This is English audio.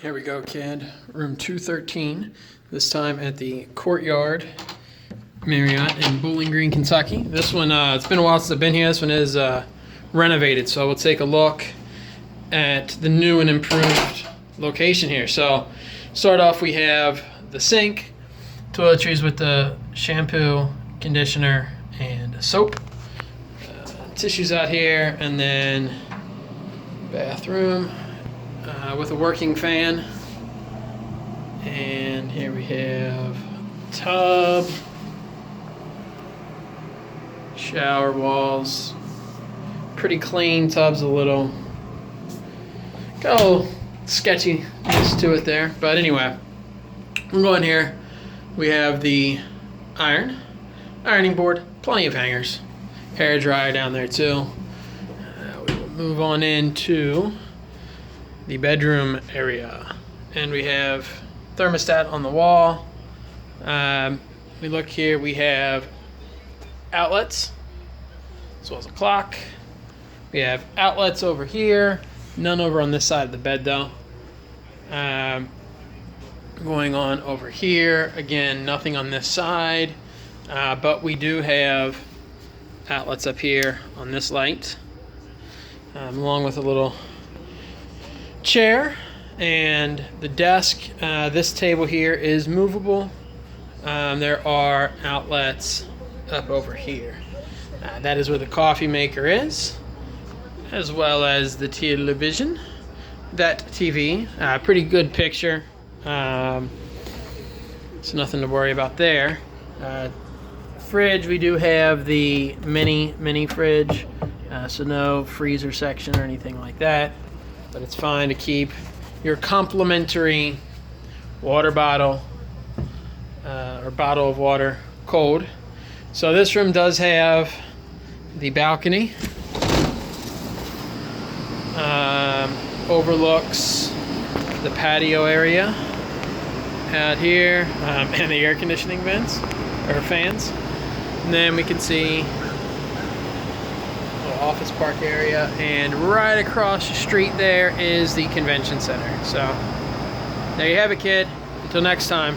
Here we go, kid. Room 213. This time at the Courtyard Marriott in Bowling Green, Kentucky. This one, it's been a while since I've been here. This one is renovated, so we'll take a look at the new and improved location here. So, start off, we have the sink, toiletries with the shampoo, conditioner, and soap. Tissues out here, and then bathroom with a working fan. And here we have tub, shower walls, pretty clean. Tub's a little, got a little sketchiness to it there, but anyway, we'll go in here. We have the ironing board, plenty of hangers, hair dryer down there too. We will move on into the bedroom area, and we have thermostat on the wall. We look here, we have outlets as well as a clock. We have outlets over here, none over on this side of the bed though. Going on over here, again, nothing on this side, but we do have outlets up here on this light, along with a little chair and the desk. This table here is movable. There are outlets up over here. That is where the coffee maker is, as well as the television. That TV, pretty good picture. So nothing to worry about there. Fridge, we do have the mini fridge, so no freezer section or anything like that, but it's fine to keep your complimentary water bottle or bottle of water cold. So this room does have the balcony, overlooks the patio area out here, and the air conditioning vents or fans. And then we can see a little office park area, and right across the street there is the convention center. So there you have it, kid. Until next time.